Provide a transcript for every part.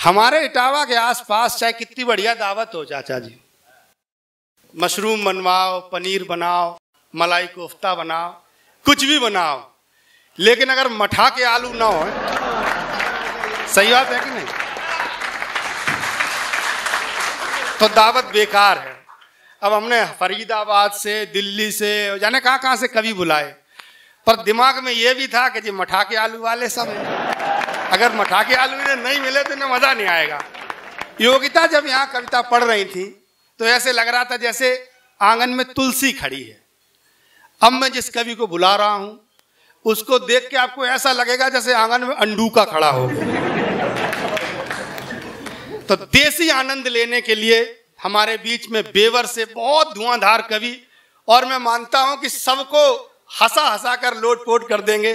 हमारे इटावा के आसपास चाहे कितनी बढ़िया दावत हो चाचा जी, मशरूम बनवाओ, पनीर बनाओ, मलाई कोफ्ता बनाओ, कुछ भी बनाओ, लेकिन अगर मठा के आलू ना हो, सही बात है कि नहीं, तो दावत बेकार है। अब हमने फरीदाबाद से, दिल्ली से, जाने कहाँ से कवि बुलाए, पर दिमाग में ये भी था कि जी मठा के आलू वाले सब हैं, अगर मठा के आलू इन्हें नहीं मिले तो इन्हें मजा नहीं आएगा। योगिता जब यहाँ कविता पढ़ रही थी तो ऐसे लग रहा था जैसे आंगन में तुलसी खड़ी है। अब मैं जिस कवि को बुला रहा हूं उसको देख के आपको ऐसा लगेगा जैसे आंगन में अंडूका खड़ा हो गया। तो देसी आनंद लेने के लिए हमारे बीच में बेवर से बहुत धुआंधार कवि, और मैं मानता हूं कि सबको हंसा हंसा कर लोटपोट कर देंगे,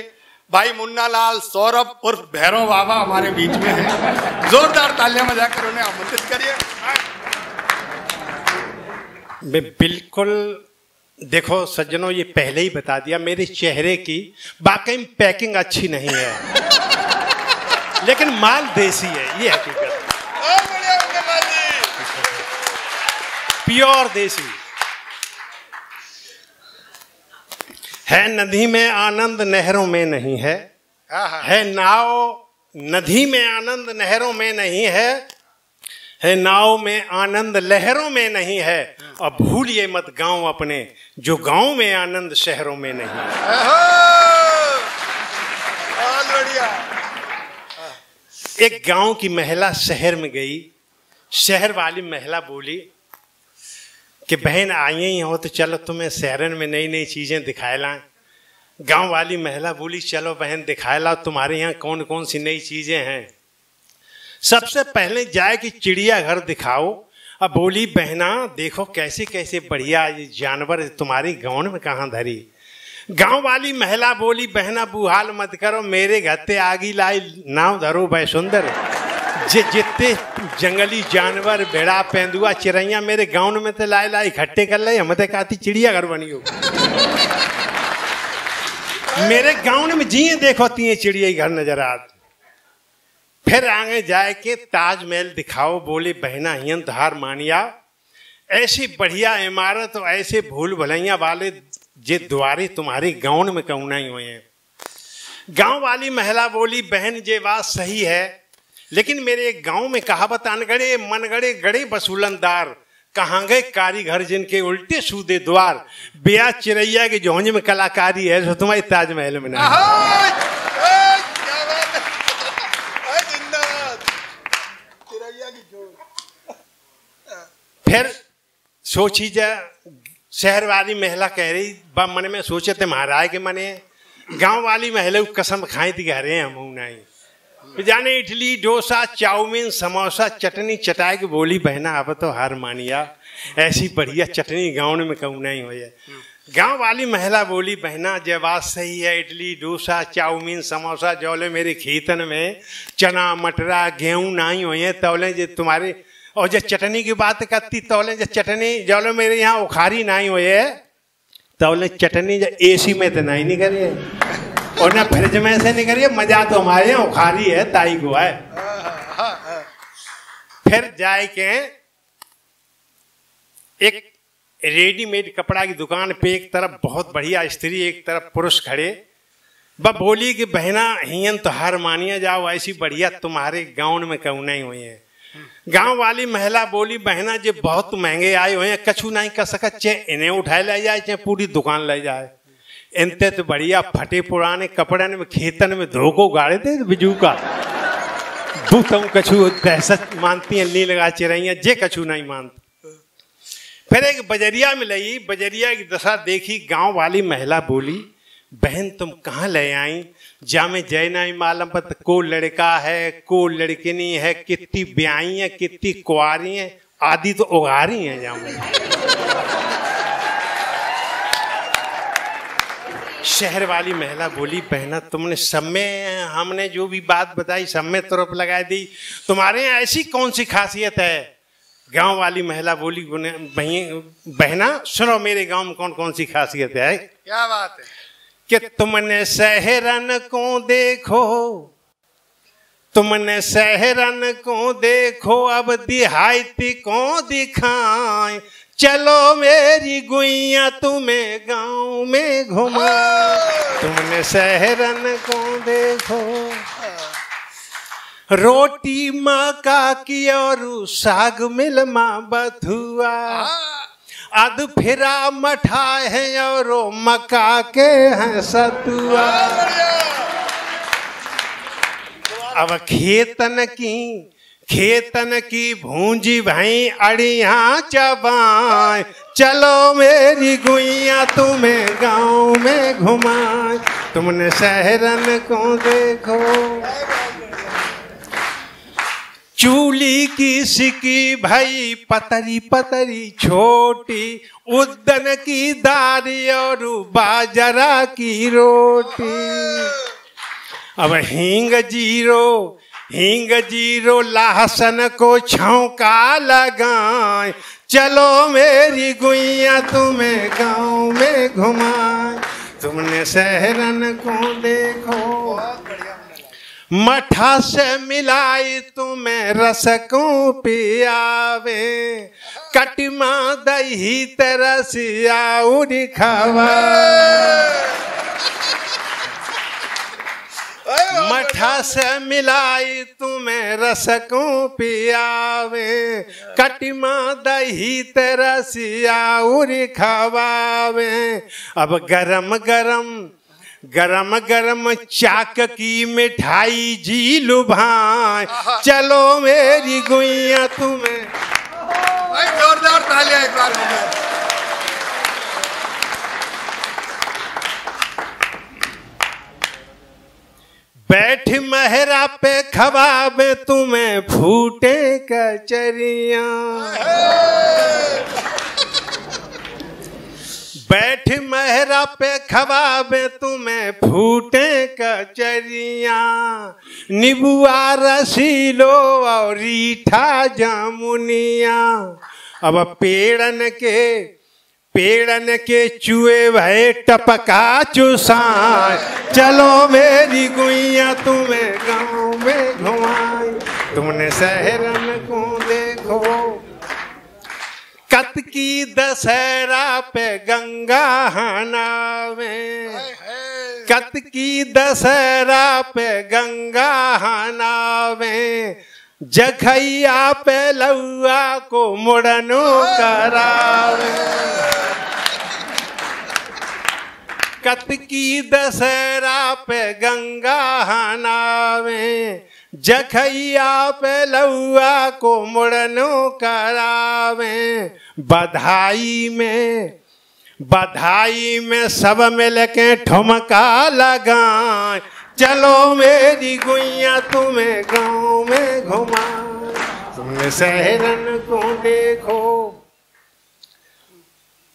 भाई मुन्ना लाल सौरभ उर्फ भैरव बाबा हमारे बीच में है। जोरदार तालियां बजाकर उन्हें आमंत्रित करिए। मैं बिल्कुल, देखो सज्जनों, ये पहले ही बता दिया, मेरे चेहरे की वाकई में पैकिंग अच्छी नहीं है, लेकिन माल देसी है, ये हकीकत, प्योर देसी है। नदी में आनंद नहरों में नहीं है, है नाव नदी में आनंद नहरों में नहीं है नाव में आनंद लहरों में नहीं है, और भूलिए मत गांव अपने जो गांव में आनंद शहरों में नहीं है। एक गांव की महिला शहर में गई, शहर वाली महिला बोली कि बहन आई ही हो तो चलो तुम्हें शहरन में नई नई चीजें दिखाए लाएं। गांव वाली महिला बोली चलो बहन दिखाए लाओ, तुम्हारे यहाँ कौन कौन सी नई चीजें हैं। सबसे पहले जाए कि चिड़ियाघर दिखाओ। अब बोली बहना देखो कैसे कैसे बढ़िया ये जानवर तुम्हारी गांव में कहाँ धरी। गांव वाली महिला बोली बहना बुहाल मत करो, मेरे घत्ते आगी लाई नाव धरो भाई सुंदर, जितने जंगली जानवर भेड़ा पेंदुआ चिड़ैया मेरे गांव में तो लाई लाई इकट्ठे कर ले, हम तो कहती चिड़ियाघर बनी हो। मेरे गांव में जिए देखो तीन चिड़िया घर नजर आत। फिर आगे जाए के ताजमहल दिखाओ। बोले बहना हियन धार मानिया, ऐसी बढ़िया इमारत और ऐसे भूल भलैया वाले जे द्वारे तुम्हारे गांव में कहूँ नहीं हुए हैं। गांव वाली महिला बोली बहन ये बात सही है, लेकिन मेरे गांव में कहावत अनगढ़े मनगढ़े गड़े वसूलनदार, कहाँ गए कारीगर जिनके उल्टे सूदे द्वार, बेया चिड़ैया की जोंज में कलाकारी है जो तुम्हारी ताजमहल में ना। फिर सोची जा, शहर वाली महिला कह रही बा मन में सोचे थे महाराज के मने, गांव वाली महिला को कसम खाई थी कह रहे हैं हम नहीं जाने, इडली डोसा चाउमीन समोसा चटनी चटाई के बोली बहना अब तो हार मानिया, ऐसी बढ़िया चटनी गाँव में कहूँ नहीं हो है। गांव वाली महिला बोली बहना जय बात सही है, इडली डोसा चाउमीन समोसा जौले मेरे खेतन में चना मटरा गेहूँ नहीं हो है, तौले जो तुम्हारे, और जब चटनी की बात करती तौले जब चटनी जौले मेरे यहाँ उखारी नहीं हो है, तौले चटनी जब एसी में तो नहीं करिए और ना फ्रिज में से नहीं करिए, मजा तो हमारे यहाँ उखारी है ताई को है। फिर जाए के एक रेडीमेड कपड़ा की दुकान पे एक तरफ बहुत बढ़िया स्त्री एक तरफ पुरुष खड़े, बस बोली कि बहना हियन तो हार मानिया जाओ, ऐसी बढ़िया तुम्हारे गाँव में कहूँ नहीं हुई है। गांव वाली महिला बोली बहना जे बहुत महंगे आए हुए हैं, कछु नहीं कर सकत, चाहे इन्हें उठाए ले जाए चाहे पूरी दुकान ले जाए, इनते तो बढ़िया फटे पुराने कपड़े में खेतन में धोको गाड़े थे बिजू का तुम कछु दहशत मानती हैं, ली लगा चिड़ैया जे कछु नहीं मानती। फिर एक बजरिया में लगी, बजरिया की दशा देखी, गांव वाली महिला बोली बहन तुम कहाँ ले आई, जा में जय नहीं मालूम पर को लड़का है को लड़किनी है, कितनी ब्याई है कितनी कुआरी है, आदि तो उगारी है जाऊँ। शहर वाली महिला बोली बहना तुमने सब में हमने जो भी बात बताई सब में तुरप लगा दी, तुम्हारे यहाँ ऐसी कौन सी खासियत है। गांव वाली महिला बोली बहना सुनो मेरे गांव में कौन कौन सी खासियत है। क्या बात है कि तुमने शहरन को देखो तुमने शहरन को देखो अब देहाती को दिखाए, चलो मेरी गुइया तुम्हें गांव में घुमा। तुमने शहरन को देखो, रोटी मका की और साग मिलमा बथुआ, अध फिरा मठा है और मका के हैं सतुआ। अब खेतन की भूंजी भाई अड़िया चबाए, चलो मेरी गुइया तुम्हें गांव में घुमाए। तुमने शहरन को देखो, चूली की सिकी भाई पतरी पतरी छोटी, उद्दन की दारी और बाजरा की रोटी। अब हींग जीरो लहसन को छौंका लगाए, चलो मेरी गुइया तुम्हें गांव में घुमाए। तुमने शहरन को देखो, मठा से मिलाई तुम्हें रस को पियावे, कटिमा दही तरसिया उड़ी खावा। मठा से मिलाई तुम्हें रस को पियावे, कटिमा दही तरसिया उड़ी खवावे। अब गरम गरम चाक की मिठाई जी लुभाए, चलो मेरी गुइया तुम्हें। जोरदार तालियां एक बार हो गए। बैठ महरा पे खवाबे तुम्हें फूटे कचरियां, बैठ महरा पे खवाबे तुम्हें फूटे कचरियां, नीबुआ रसीलो और रीठा जामुनिया। अब पेड़न के चूहे भय टपका चुसाए, चलो मेरी गुइया तुम्हें गांव में घुमाए। तुमने शहरन को देखो, कत की दशहरा पे गंगा हनावे, कत की दशहरा पे गंगा हनावे, जखैया पे लौआ को मुड़नो करावे। कत की दशहरा पे गंगा हनावे, जखैया पे लौआ को मुड़नो करावे। बधाई में सब मिल के ठुमका लगाए, चलो मेरी गुइया तुम्हें गांव में घुमाए। तुमने शहरन को देखो,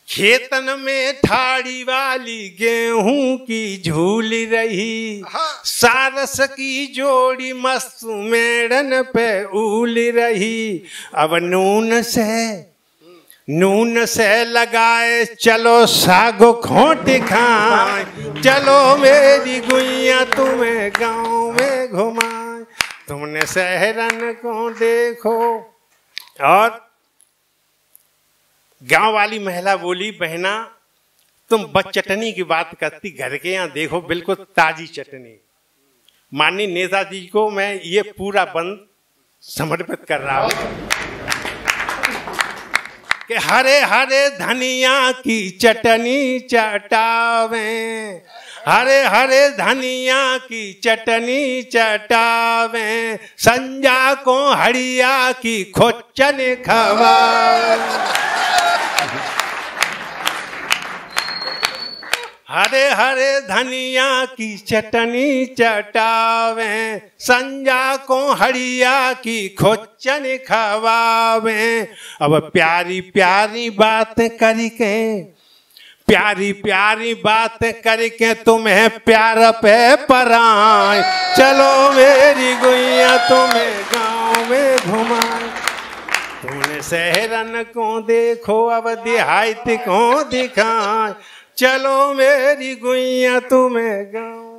खेतन में ठाड़ी वाली गेहूं की झूल रही, सारस की जोड़ी मस्त मेड़न पे उल रही। अब नून से लगाए चलो सागो खोट खाए, चलो मेरी गुइया तुम्हें गांव में घुमाए। तुमने शहरन को देखो। और गांव वाली महिला बोली, बहना तुम बस चटनी की बात करती, घर के यहाँ देखो बिल्कुल ताजी चटनी। माननीय नेताजी को मैं ये पूरा बंद समर्पित कर रहा हूँ कि हरे हरे धनिया की चटनी चटावे, हरे हरे धनिया की चटनी चटावे, संजा को हड़िया की खोचन खवावे। हरे हरे धनिया की चटनी चटावे, संजा को हड़िया की खोचन खवावे। अब प्यारी प्यारी बात करके, प्यारी प्यारी बात करके तुम्हें प्यार पे पराए, चलो मेरी गुइया तुम्हें गांव में घुमाए। तुमने शहरन को देखो, अब देहात को दिखाए, चलो मेरी गुइया तुम्हें गाँव